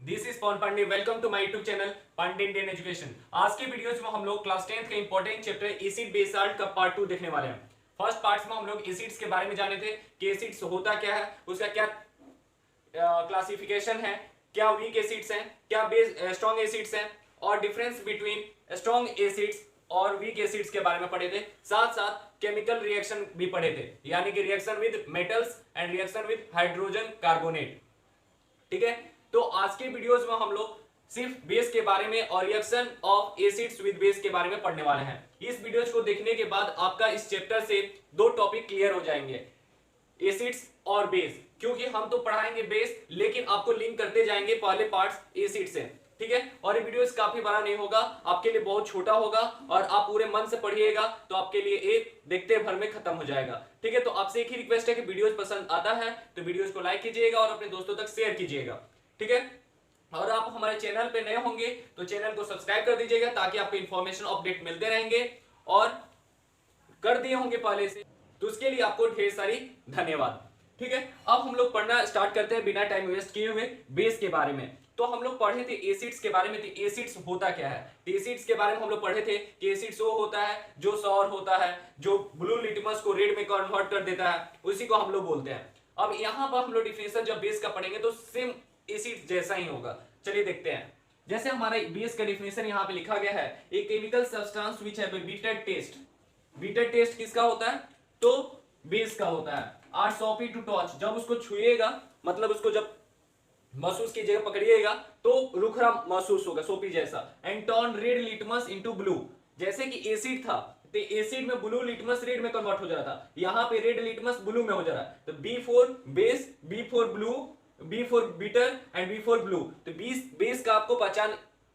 This is Pawan Pandey. Welcome to my YouTube channel Pandey Indian education. आज की videos में हम लोग क्लास 10th का important chapter acid base salt का पार्ट 2 देखने वाले हैं। फर्स्ट पार्ट में हम लोग एसिड्स के बारे में जाने थे कि एसिड्स होता क्या है, उसका क्या क्लासिफिकेशन है, क्या वीक एसिड्स हैं, क्या बेस स्ट्रॉन्ग एसिड्स हैं और डिफरेंस बिटवीन स्ट्रॉन्ग एसिड्स और वीक एसिड्स के बारे में पढ़े थे। साथ साथ केमिकल रिएक्शन भी पढ़े थे, यानी कि reaction with metals and reaction with hydrogen carbonate. ठीक है, तो आज के वीडियोस में हम लोग सिर्फ बेस के बारे में और reaction of acids with base के बारे में पढ़ने वाले हैं। इस वीडियोस को देखने के बाद आपका इस चैप्टर से दो टॉपिक क्लियर हो जाएंगे, एसिड्स और बेस। क्योंकि हम तो पढ़ाएंगे बेस, लेकिन आपको लिंक करते जाएंगे पहले पार्ट्स एसिड से। ठीक है, और ये वीडियोस काफी बड़ा नहीं होगा, आपके लिए बहुत छोटा होगा और आप पूरे मन से पढ़िएगा तो आपके लिए एक देखते भर में खत्म हो जाएगा। ठीक है, तो आपसे एक ही रिक्वेस्ट है कि वीडियोस पसंद आता है तो वीडियोस को लाइक कीजिएगा और अपने दोस्तों तक शेयर कीजिएगा। ठीक है, और आप हमारे चैनल पे नए होंगे तो चैनल को सब्सक्राइब कर दीजिएगा ताकि आपको इंफॉर्मेशन अपडेट मिलते रहेंगे, और कर दिए होंगे पहले से तो उसके लिए आपको ढेर सारी धन्यवाद। ठीक है, अब हम लोग पढ़ना स्टार्ट करते हैं बिना टाइम वेस्ट किए हुए बेस के बारे में। तो हम लोग पढ़े थे एसिड्स के बारे में, तो एसिड्स होता क्या है। तो एसिड्स के बारे में हम लोग पढ़े थे कि एसिड्स वो होता है जो सौर होता है, जो ब्लू लिटमस को रेड में कन्वर्ट कर देता है, उसी को हम लोग बोलते हैं। अब यहाँ पर हम लोग डिफिनेशन जब बेस का पढ़ेंगे तो सेम एसिड जैसा ही होगा। चलिए देखते हैं। जैसे हमारा बेस का डिफिनेशन यहाँ पे लिखा गया है, a chemical substance which have a bitter taste. Bitter taste किसका होता है, तो बेस का होता है। आर सॉपी टू टच, जब उसको छुएगा मतलब उसको जब महसूस कीजिएगा, पकड़िएगा तो रुखरा महसूस होगा सोपी जैसा। And turn red litmus into blue, जैसे कि एसिड था तो एसिड में ब्लू लिटमस रेड में कन्वर्ट हो जा रहा था, यहाँ पे रेड लिटमस ब्लू में हो जा रहा है। तो B for base, B for blue, B for bitter and B for blue. तो बेस का आपको पहचान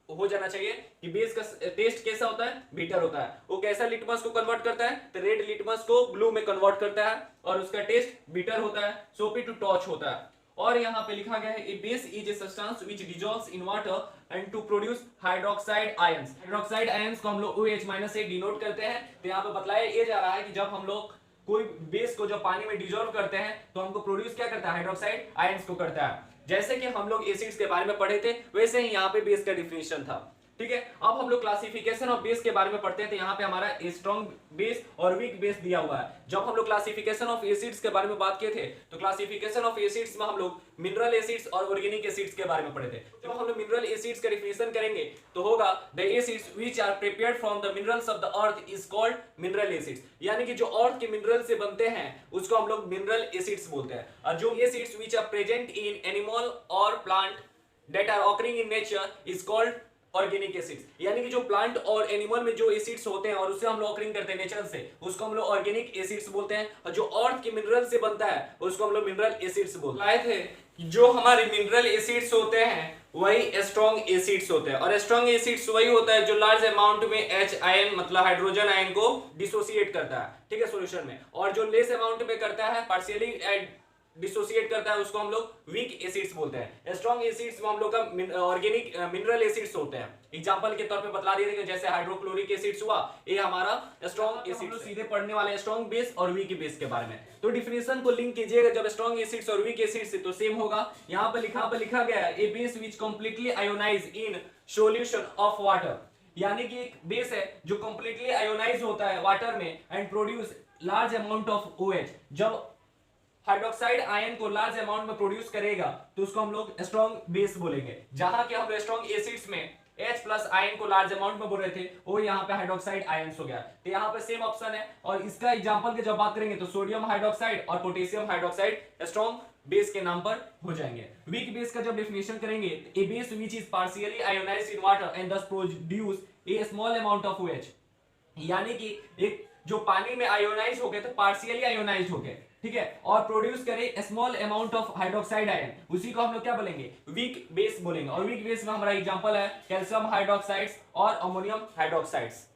हो जाना चाहिए कि बेस का टेस्ट कैसा होता है, बिटर होता है। वो कैसा लिटमस को कन्वर्ट करता है, तो रेड लिटमस को ब्लू में कन्वर्ट करता है और उसका टेस्ट बिटर होता है, सोपी टू टच होता है। और यहाँ पे लिखा गया है a base is a substance which dissolves in water and to produce hydroxide ions. Hydroxide ions को हम लोग OH- से डिनोट करते हैं। तो यहाँ पे बताया ये जा रहा है कि जब हम लोग कोई बेस को जब पानी में डिसॉल्व करते हैं तो हमको प्रोड्यूस क्या करता है, हाइड्रोक्साइड आयंस को करता है। जैसे कि हम लोग एसिड्स के बारे में पढ़े थे वैसे ही यहाँ पे बेस का डिफिनेशन था। ठीक है, अब हम लोग क्लासिफिकेशन ऑफ बेस के बारे में पढ़ते हैं। तो यहाँ पे हमारा स्ट्रॉन्ग बेस और वीक बेस दिया हुआ है। जब हम लोग क्लासिफिकेशन ऑफ एसिड्स के बारे में बात किए थे तो क्लासिफिकेशन ऑफ एसिड्स में हम लोग मिनरल एसिड्स और ऑर्गेनिक एसिड्स के बारे में पढ़े थे। जब हम लोग मिनरल एसिड्स का डिफिनेशन करेंगे तो होगा the acids which are prepared from the minerals of the earth is called mineral acids, यानी कि जो अर्थ के मिनरल से बनते हैं उसको हम लोग मिनरल एसिड्स बोलते हैं। और जो acids which are present in animal और plant that are occurring in nature is called organic acids, यानी कि जो प्लांट और एनिमल में जो एसिड्स होते हैं और उससे हम लोग ऑकरिंग करते हैं नेचर से, उसको हम लोग ऑर्गेनिक एसिड्स बोलते हैं। और जो अर्थ के मिनरल से बनता है उसको हम लोग मिनरल एसिड्स बोलते हैं। आए थे जो हमारे मिनरल एसिड्स होते हैं वही स्ट्रॉन्ग एसिड्स होते हैं, और स्ट्रॉन्ग एसिड्स वही होता है जो लार्ज अमाउंट में H आयन मतलब हाइड्रोजन आयन को डिसोसिएट करता है। ठीक है, सॉल्यूशन में, और जो लेस अमाउंट में करता है पार्शियली डिसोसिएट करता है उसको हम लोग वीक एसिड्स बोलते हैं। स्ट्रॉन्ग एसिड्स में हम लोग का ऑर्गेनिक मिनरल एसिड्स होते हैं। एग्जांपल के तौर पे बतला दिए थे, जैसे हाइड्रोक्लोरिक एसिड्स हुआ, ये हमारा स्ट्रॉन्ग एसिड्स। सीधे पढ़ने वाले स्ट्रॉन्ग बेस और वीक बेस के बारे में, तो डिफिनेशन को लिंक कीजिएगा जब स्ट्रॉन्ग एसिड्स और वीक एसिड्स से, तो सेम होगा। यहाँ पे लिखा गया है a base which completely ionize in solution of water, यानी कि एक बेस है जो कंप्लीटली आयोनाइज होता है वाटर में and produce large amount of OH। जब हाइड्रोक्साइड आयन को लार्ज अमाउंट में प्रोड्यूस करेगा तो उसको हम लोग स्ट्रॉन्ग बेस बोलेंगे। जहां कि हम स्ट्रॉन्ग एसिड्स में H प्लस आयन को लार्ज अमाउंट में बोल रहे थे, वो यहाँ पे हाइड्रोक्साइड आयंस हो गया। तो यहाँ पे सेम ऑप्शन है। और इसका एग्जांपल की जब बात करेंगे तो सोडियम हाइड्रोक्साइड और पोटेशियम हाइड्रोक्साइड स्ट्रॉन्ग बेस के नाम पर हो जाएंगे। वीक बेस का जब डेफिनेशन करेंगे, a base which is partially ionized in water and thus produce a small amount of OH, यानी कि एक जो पानी में आयोनाइज हो गए तो पार्शियली आयोनाइज हो गए, ठीक है, और प्रोड्यूस करे small amount of hydroxide ion, उसी को हम लोग क्या बोलेंगे, वीक बेस बोलेंगे। और वीक बेस में हमारा एग्जांपल है कैल्शियम हाइड्रोक्साइड्स और अमोनियम हाइड्रोक्साइड्स।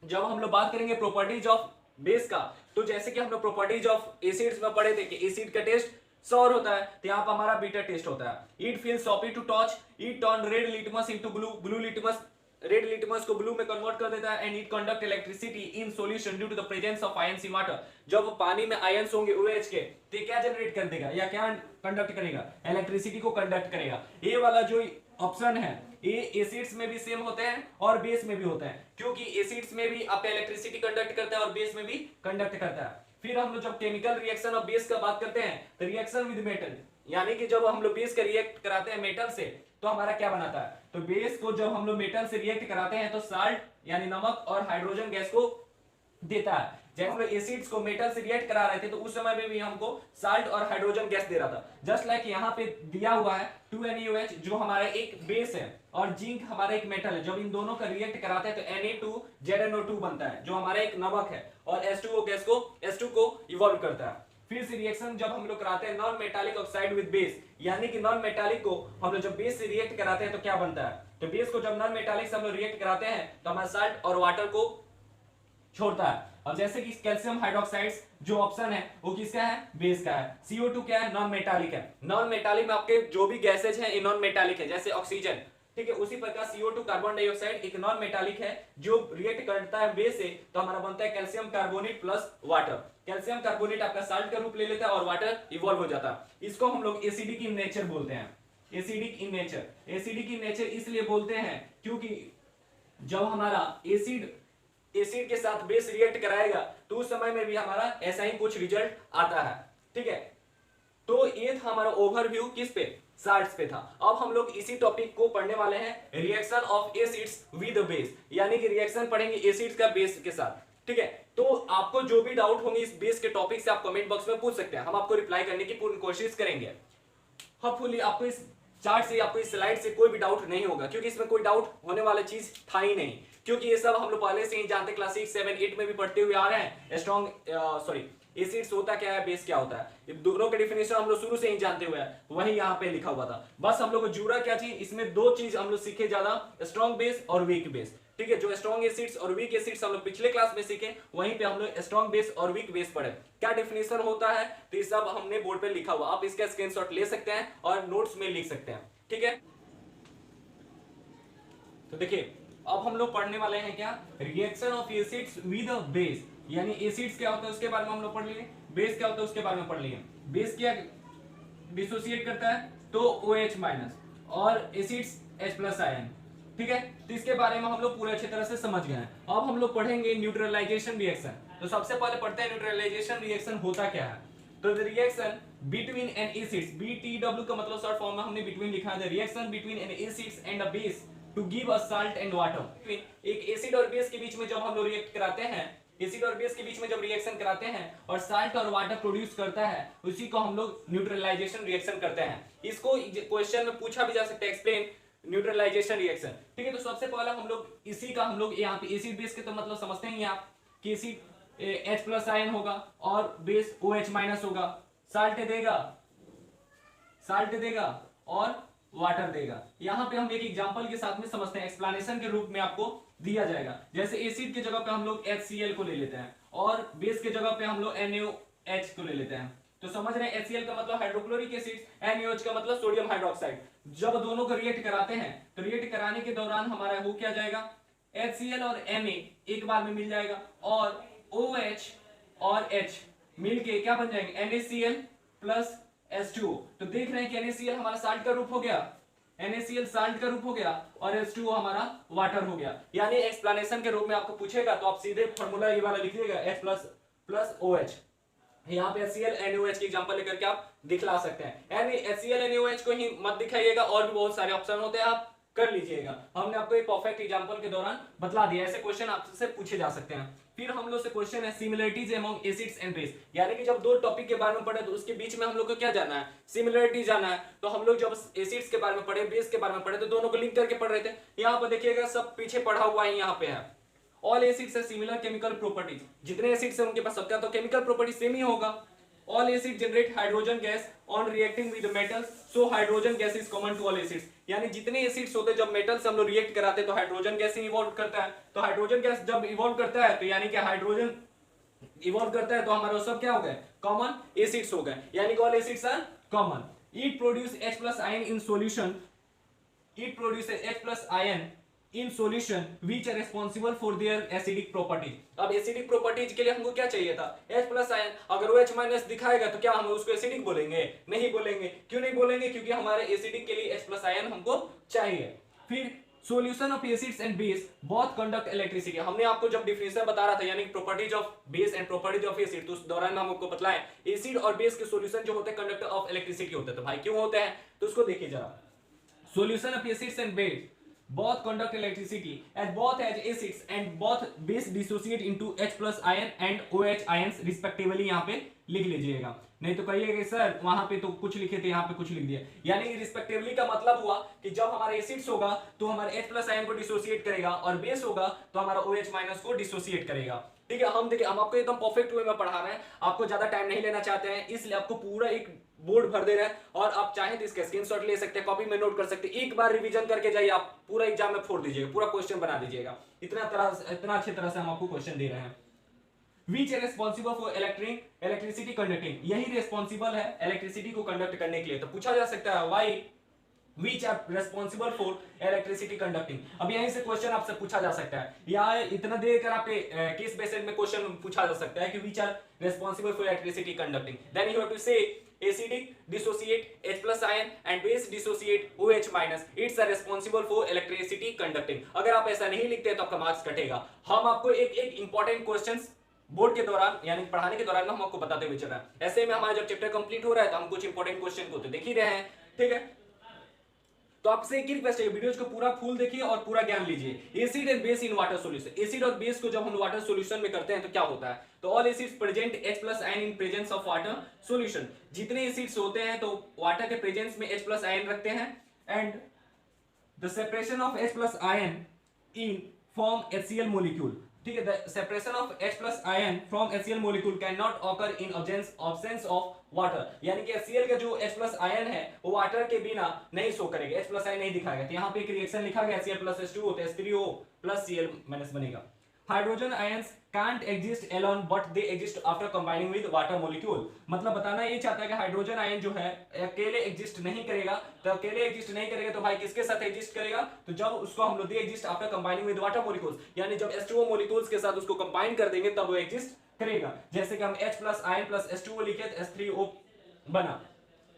जब हम लोग बात करेंगे प्रॉपर्टीज ऑफ बेस का, तो जैसे कि हम लोग प्रॉपर्टीज ऑफ एसिड्स में पढ़े थे कि एसिड का टेस्ट सौर होता है, तो यहाँ पर हमारा बीटा टेस्ट होता है। It feel soapy to touch, it turn red litmus into blue, blue litmus red litmus को ब्लू में कन्वर्ट कर देता है and it conduct electricity in solution due to the presence of ions in water. जब पानी में ions होंगे OH के तो क्या जनरेट कर देगा या क्या कंडक्ट करेगा, इलेक्ट्रिसिटी को कंडक्ट करेगा। ये वाला जो ऑप्शन है ये एसिड्स में भी सेम होते हैं और बेस में भी होता है, क्योंकि एसिड्स में भी आपका इलेक्ट्रिसिटी कंडक्ट करता है और बेस में भी कंडक्ट करता है। फिर हम लोग जब केमिकल रिएक्शन ऑफ बेस का बात करते हैं तो रिएक्शन विद मेटल, यानी कि जब हम लोग बेस का रिएक्ट कराते हैं मेटल से तो हमारा क्या बनाता है, तो बेस को जब हम लोग मेटल से रिएक्ट कराते हैं तो साल्ट यानी नमक और हाइड्रोजन गैस को देता है। जब हम लोग एसिड्स को मेटल से रिएक्ट करा रहे थे तो उस समय में भी हमको साल्ट और हाइड्रोजन गैस दे रहा था। जस्ट लाइक यहाँ पे दिया हुआ है 2NaOH जो हमारा एक बेस है और जिंक हमारा एक मेटल है। जब इन दोनों का रिएक्ट कराते हैं तो Na2ZnO2 बनता है जो हमारा एक नमक है और H2O गैस को H2 को इवॉल्व करता है। फिर से रिएक्शन जब हम लोग कराते हैं non metallic oxide with base, यानी कि नॉन मेटालिक को हम लोग जब बेस से रिएक्ट कराते हैं तो क्या बनता है, तो बेस को जब नॉन मेटालिक से हम लोग रिएक्ट कराते हैं तो हमारा साल्ट और वाटर को छोड़ता है। अब जैसे कि कैल्शियम हाइड्रोक्साइड्स जो ऑप्शन है वो किसका है, बेस का है। CO2 क्या है, नॉन मेटालिक है। नॉन मेटालिक में आपके जो भी गैसेज हैं ये नॉन मेटालिक है, जैसे ऑक्सीजन, ठीक है। उसी प्रकार CO2 कार्बन डाइऑक्साइड एक नॉन मेटालिक है जो रिएक्ट करता है बेस से तो हमारा बनता है calcium carbonate plus water. Calcium carbonate आपका साल्ट का रूप ले लेता है और वाटर इवॉल्व हो जाता है। इसको हम लोग एसिडिक इन नेचर बोलते हैं। Acidic in nature, acidic in nature इसलिए बोलते हैं क्योंकि जब हमारा एसिड के साथ बेस रिएक्ट कराएगा तो उस समय में भी हमारा ऐसा ही कुछ रिजल्ट आता है, ठीक है। तो ये था हमारा ओवरव्यू किस पे, साल्ट्स पे था। अब हम लोग इसी टॉपिक को पढ़ने वाले हैं reaction of acids with base, यानी कि रिएक्शन पढ़ेंगे एसिड्स का बेस के साथ, ठीक है। तो आपको जो भी डाउट होंगे इस बेस के टॉपिक से आप कमेंट बॉक्स में पूछ सकते हैं, हम आपको रिप्लाई करने की पूरी कोशिश करेंगे। होपफुली आपको इस चार्ट से, आपको इस स्लाइड से कोई भी डाउट नहीं होगा, क्योंकि इसमें कोई डाउट होने वाला चीज था ही नहीं, क्योंकि ये सब हम लोग पहले से ही जानते, क्लास 6, 7, 8 में भी पढ़ते हुए आ रहे हैं। स्ट्रॉन्ग एसिड्स होता क्या है, बेस क्या होता है, ये दोनों के डिफिनेशन हम लोग शुरू से ही जानते हुए हैं, वही यहाँ पे लिखा हुआ था। बस हम लोग को जुड़ा क्या चीज, इसमें दो चीज हम लोग सीखे ज्यादा, स्ट्रॉन्ग बेस और वीक बेस, ठीक है। जो स्ट्रॉन्ग एसिड्स और वीक एसिड्स हम लोग पिछले क्लास में सीखे, वहीं पे हम लोग स्ट्रॉन्ग बेस और वीक बेस पढ़े, क्या डिफिनेशन होता है, तो ये सब हमने बोर्ड पे लिखा हुआ, आप इसका स्क्रीनशॉट ले सकते हैं और नोट्स में लिख सकते हैं, ठीक है। तो देखिए अब हम लोग पढ़ने वाले हैं क्या, reaction of acids with base, यानी एसिड्स क्या होता है उसके बारे में हम लोग पढ़ लिए, बेस क्या होता है उसके बारे में पढ़ लिए। बेस क्या डिसोसिएट करता है, तो OH माइनस, और एसिड्स H+ आयन, ठीक है। तो इसके बारे में हम लोग पूरे अच्छी तरह से समझ गए हैं। अब हम लोग पढ़ेंगे न्यूट्रलाइजेशन रिएक्शन। तो सबसे पहले पढ़ते हैं न्यूट्रलाइजेशन रिएक्शन होता क्या है। तो the reaction between an acids, BTW का मतलब शॉर्ट फॉर्म में हमने बिटवीन लिखा है, the reaction between an acids and a base to give a salt and water. एक एसिड और बेस के बीच में जब हम लोग रिएक्ट कराते हैं, एसिड और बेस के बीच में जब रिएक्शन कराते हैं और साल्ट और वाटर प्रोड्यूस करता है, उसी को हम लोग न्यूट्रलाइजेशन रिएक्शन करते हैं। इसको क्वेश्चन में पूछा भी जा सकता है, एक्सप्लेन न्यूट्रलाइजेशन रिएक्शन, ठीक है। तो सबसे पहले हम लोग इसी का हम लोग यहाँ पे एसिड बेस के तो मतलब समझते हैं आप कि एसिड H+ आयन होगा और बेस OH माइनस होगा, साल्ट देगा और वाटर देगा। यहाँ पे हम एक एग्जांपल के साथ में समझते हैं, एक्सप्लेनेशन के रूप में आपको दिया जाएगा। जैसे एसिड के जगह पे हम लोग HCl को ले लेते हैं और बेस के जगह पे हम लोग NaOH को ले लेते हैं। तो समझ रहे हैं, HCl का मतलब हाइड्रोक्लोरिक एसिड, NaOH का मतलब सोडियम हाइड्रोक्साइड। जब दोनों को रिएक्ट कराते हैं तो रिएक्ट कराने के दौरान हमारा वो क्या जाएगा, HCl और Na एक बार में मिल जाएगा और OH और H मिलके क्या बन जाएंगे, NaCl प्लस H2O। तो देख रहे हैं कि NaCl हमारा साल्ट का रूप हो गया, NaCl साल्ट का रूप हो गया और H2O हमारा वाटर हो गया। यानी एक्सप्लेनेशन के रूप में आपको पूछेगा तो आप सीधे फॉर्मूला ये वाला लिखिएगा, H+ प्लस OH। यहाँ पे HCl NaOH की एग्जांपल लेकर के आप दिखला सकते हैं। HCl NaOH को ही मत दिखाइएगा, और भी बहुत सारे ऑप्शन होते हैं, आप कर लीजिएगा। हमने आपको एक परफेक्ट एग्जांपल के दौरान बतला दिया, ऐसे क्वेश्चन आपसे पूछे जा सकते हैं। फिर हम लोग से क्वेश्चन है similarities among acids and base, यानी कि जब दो टॉपिक के बारे में पढ़े तो उसके बीच में हम लोग को क्या जाना है, सिमिलरिटी जाना है। तो हम लोग जब एसिड्स के बारे में पढ़े, बेस के बारे में पढ़े, तो दोनों को लिंक करके पढ़ रहे थे। यहाँ पर देखिएगा सब पीछे पढ़ा हुआ है, यहाँ पे है ऑल एसिड्स है सिमिलर केमिकल प्रॉपर्टीज। जितने एसिड्स हैं उनके पास सबका तो केमिकल प्रॉपर्टी सेम ही होगा। All acids generate hydrogen gas on reacting with metals, so hydrogen gas is common to all acids। यानी जितने एसिड्स होते हैं जब मेटल से हम लोग रिएक्ट कराते हैं तो हाइड्रोजन गैस ही इवॉल्व करता है। तो हाइड्रोजन गैस जब इवॉल्व करता है तो यानी कि हाइड्रोजन इवॉल्व करता है तो हमारा सब क्या हो गए, कॉमन एसिड्स हो गए, यानी कि all acids are common. It produce H+ ion in solution, it produces H+ ion in solution which are responsible for their acidic properties. अब एसिडिक प्रॉपर्टीज के लिए हमको क्या चाहिए था, H प्लस आयन। अगर वो H माइनस दिखाएगा तो क्या हम उसको एसिडिक बोलेंगे, नहीं बोलेंगे। क्यों नहीं बोलेंगे, क्योंकि हमारे एसिडिक के लिए H प्लस आयन हमको चाहिए। फिर solution of acids and base both conduct electricity. हमने आपको जब डिफिनेशन बता रहा था यानी properties of base and properties of acid, तो उस दौरान में हम आपको बतलाएं एसिड और बेस के सॉल्यूशन जो होते हैं कंडक्टर ऑफ इलेक्ट्रिसिटी होते हैं। तो भाई क्यों होते हैं, तो उसको देखिए जरा। Solution of acids and base both conduct electricity as both as acids and both base dissociate into H plus ion and OH ions respectively। यहाँ पे लिख लीजिएगा, नहीं तो कहिएगा सर वहां पे तो कुछ लिखे थे यहाँ पे कुछ लिख दिया। यानी रिस्पेक्टिवली का मतलब हुआ कि जब हमारा एसिड्स होगा तो हमारे H प्लस आयन को डिसोसिएट करेगा और बेस होगा तो हमारा OH माइनस को डिसोसिएट करेगा। ठीक है, हम देखिए हम आपको एकदम परफेक्ट वे में पढ़ा रहे हैं, आपको ज्यादा टाइम नहीं लेना चाहते हैं, इसलिए आपको पूरा एक बोर्ड भर दे रहे हैं। और आप चाहें तो इसका स्क्रीनशॉट ले सकते हैं, कॉपी में नोट कर सकते हैं, एक बार रिवीजन करके जाइए, आप पूरा एग्जाम में फोड़ दीजिएगा, पूरा क्वेश्चन बना दीजिएगा। इतना अच्छी तरह से हम आपको क्वेश्चन दे रहे हैं। Which is responsible for electricity conducting, यही रिस्पॉन्सिबल है इलेक्ट्रिसिटी को कंडक्ट करने के लिए। तो पूछा जा सकता है why which are responsible for electricity conducting। अब यहीं से क्वेश्चन आपसे पूछा जा सकता है, या इतना देर कर आपके केस बेस्ड में क्वेश्चन पूछा जा सकता है कि which are responsible for electricity conducting, then you have to say acidic dissociate H plus ion and base dissociate OH minus, it's are responsible for electricity conducting। अगर आप ऐसा नहीं लिखते तो आपका मार्क्स कटेगा। हम आपको एक एक इंपॉर्टेंट क्वेश्चंस बोर्ड के दौरान यानी पढ़ाने के दौरान हम आपको बताते हुए चल रहे हैं। ऐसे में हमारा जब चैप्टर कंप्लीट हो रहा है तो हम कुछ इंपॉर्टेंट क्वेश्चन को तो देख ही रहे हैं। ठीक है, तो आपसे एक ही रिक्वेस्ट है, वीडियोज को पूरा फुल देखिए और पूरा ज्ञान लीजिए। Acid and base in water solution, acid और बेस को जब हम वाटर सॉल्यूशन में करते हैं तो क्या होता है, तो all acids present H plus ion in presence of water solution. जितने एसिड्स होते हैं तो वाटर के प्रेजेंस में H प्लस आयन रखते हैं। And the separation of H plus ion in form HCl molecule. ठीक है, the separation of H plus ion from HCl molecule can not occur in absence of water. यानी कि HCl का जो H plus ion है वो water के बिना नहीं शो करेगा, H प्लस आयन नहीं दिखाएगा। तो यहाँ पे एक रिएक्शन लिखा गया HCl प्लस H2 होता है, H3O प्लस Cl माइनस बनेगा। Hydrogen ions can't exist alone but they exist after combining with water molecule। मतलब बताना ये चाहता है कि हाइड्रोजन आयन जो है अकेले एग्जिस्ट नहीं करेगा। तो अकेले एग्जिस्ट नहीं करेगा तो भाई किसके साथ एग्जिस्ट करेगा, तो जब उसको हम लोग they exist after combining with water molecules, यानी जब H2O मॉलिक्यूल्स के साथ उसको कंबाइन कर देंगे तब वो एग्जिस्ट करेगा। जैसे कि हम H plus ion plus H2O लिखे तो H3O बना।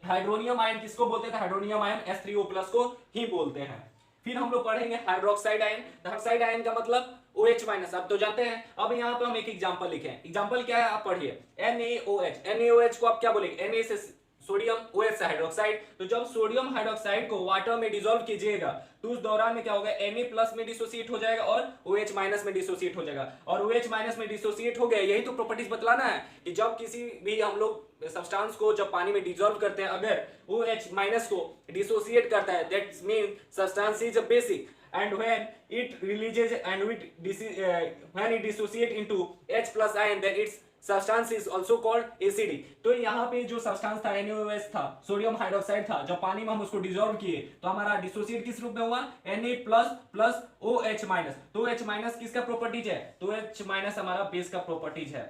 हाइड्रोनियम आयन किसको बोलते हैं, हाइड्रोनियम आयन H3O प्लस को ही बोलते हैं। फिर हम लोग पढ़ेंगे हाइड्रोक्साइड आयन। हाइड्रोक्साइड आयन का मतलब OH माइनस, आप तो जानते हैं। अब यहाँ पे हम एक एग्जांपल लिखें। एग्जांपल क्या है आप पढ़िए, NaOH। NaOH को आप क्या बोलेंगे, Na से सोडियम, OH से हाइड्रोक्साइड। तो जब सोडियम हाइड्रोक्साइड को वाटर में डिसॉल्व कीजिएगा तो उस दौरान में क्या होगा, Na प्लस में डिसोसिएट हो जाएगा और OH माइनस में डिसोसिएट हो जाएगा। और OH माइनस में डिसोसिएट हो गया, यही तो प्रॉपर्टीज बतलाना है कि जब किसी भी हम लोग सब्सटेंस को जब पानी में डिसॉल्व करते हैं, अगर OH माइनस को डिसोसिएट करता है, that mean substance is basic. And when it releases and when it dissociate into H plus ion, then its substance is also called acidic। तो यहाँ पे जो सब्सटेंस था NaOH था, सोडियम हाइड्रोक्साइड था, जब पानी में हम उसको डिसॉल्व किए तो हमारा डिसोसिएट किस रूप में हुआ, Na plus plus OH minus. तो OH माइनस किसका प्रॉपर्टीज है, तो OH माइनस हमारा बेस का प्रॉपर्टीज है।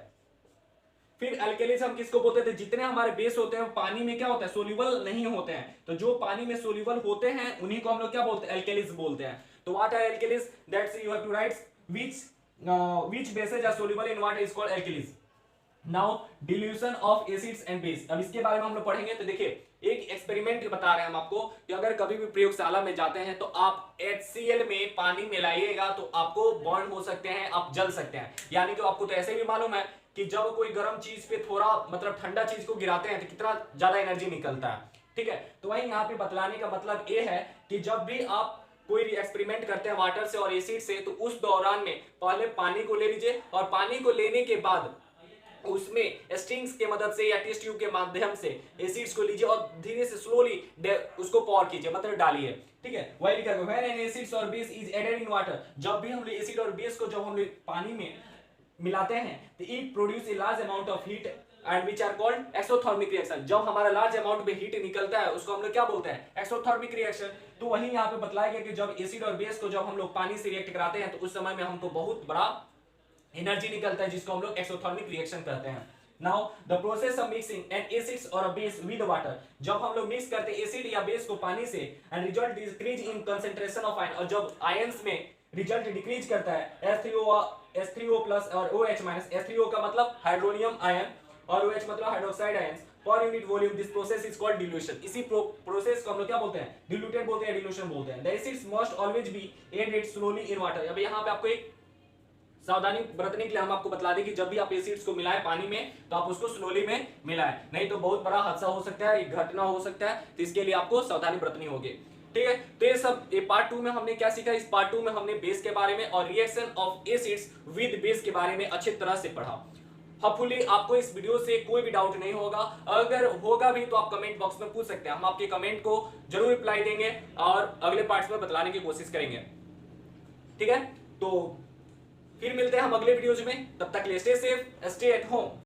फिर अल्केलिज हम किसको बोलते थे, जितने हमारे बेस होते हैं पानी में क्या होता है, सोल्यूबल नहीं होते हैं। तो जो पानी में सोल्यूबल होते हैं उन्हीं को हम लोग क्या बोलते हैं, अल्केलिज बोलते हैं। तो what are alkalis, that's you have to write which bases are soluble in water is called alkalis। Now dilution of acids and base, अब इसके बारे में हम लोग पढ़ेंगे। तो देखिए एक एक्सपेरिमेंट बता रहे हैं हम आपको कि अगर कभी भी प्रयोगशाला में जाते हैं तो आप HCl में पानी मिलाइएगा तो आपको बर्न हो सकते हैं, आप जल सकते हैं। यानी कि आपको तो ऐसे भी मालूम है कि जब कोई गर्म चीज पे थोड़ा मतलब ठंडा चीज को गिराते हैं तो कितना ज्यादा एनर्जी निकलता है। ठीक है, तो वही यहाँ पे बतलाने का मतलब ये है कि जब भी आप कोई एक्सपेरिमेंट करते हैं वाटर से और एसिड से, तो उस दौरान में पहले पानी को ले लीजिए और पानी को लेने के बाद उसमें स्ट्रिंग्स के मदद से या टेस्ट ट्यूब के माध्यम से एसिड्स को लीजिए और धीरे से स्लोली उसको पॉर कीजिए, मतलब डालिए। ठीक है, वही लिखा है व्हेन एन एसिड्स और base is added in water, जब भी हम लोग एसिड और बेस को जब हम लोग पानी में मिलाते हैं तो it produce a large amount of heat and which are called exothermic reaction. जब हमारा लार्ज अमाउंट में हीट निकलता है उसको हम लोग क्या बोलते हैं, एक्सोथर्मिक रिएक्शन। तो वही यहाँ पे बतलाया गया कि जब एसिड और बेस को जब हम लोग पानी से रिएक्ट कराते हैं तो उस समय में हमको बहुत बड़ा एनर्जी निकलता है जिसको हम लोग एक्सोथर्मिक रिएक्शन कहते हैं। Now the process of mixing an acids और अ बेस विद वाटर, जब हम लोग मिक्स करते हैं एसिड या बेस को पानी से, and result decrease in concentration of ion, और जब आयंस में रिजल्ट डिक्रीज करता है H3O प्लस और OH माइनस, H3O का मतलब हाइड्रोनियम आयन और OH मतलब hydroxide ions per unit volume, this process is called dilution. इसी प्रोसेस को हम लोग क्या बोलते हैं, डिल्यूटेड बोलते हैं, डिल्यूशन बोलते हैं। The acids must always be added slowly in water. अब यहाँ पे आपको एक सावधानी बरतने के लिए हम आपको बता दें कि जब भी आप एसिड्स को मिलाएं पानी में तो आप उसको स्लोली में मिलाएं, नहीं तो बहुत बड़ा हादसा हो सकता है, घटना हो सकता है, तो इसके लिए आपको सावधानी बरतनी होगी। ठीक है, तो ये सब पार्ट 2 में हमने क्या सीखा, इस पार्ट 2 में हमने बेस के बारे में और reaction of acids with base के बारे में अच्छी तरह से पढ़ा। होपफुली आपको इस वीडियो से कोई भी डाउट नहीं होगा, अगर होगा भी तो आप कमेंट बॉक्स में पूछ सकते हैं, हम आपके कमेंट को जरूर रिप्लाई देंगे और अगले पार्ट्स में बतलाने की कोशिश करेंगे। ठीक है, तो फिर मिलते हैं हम अगले वीडियोज में, तब तक के लिए stay safe, stay at home.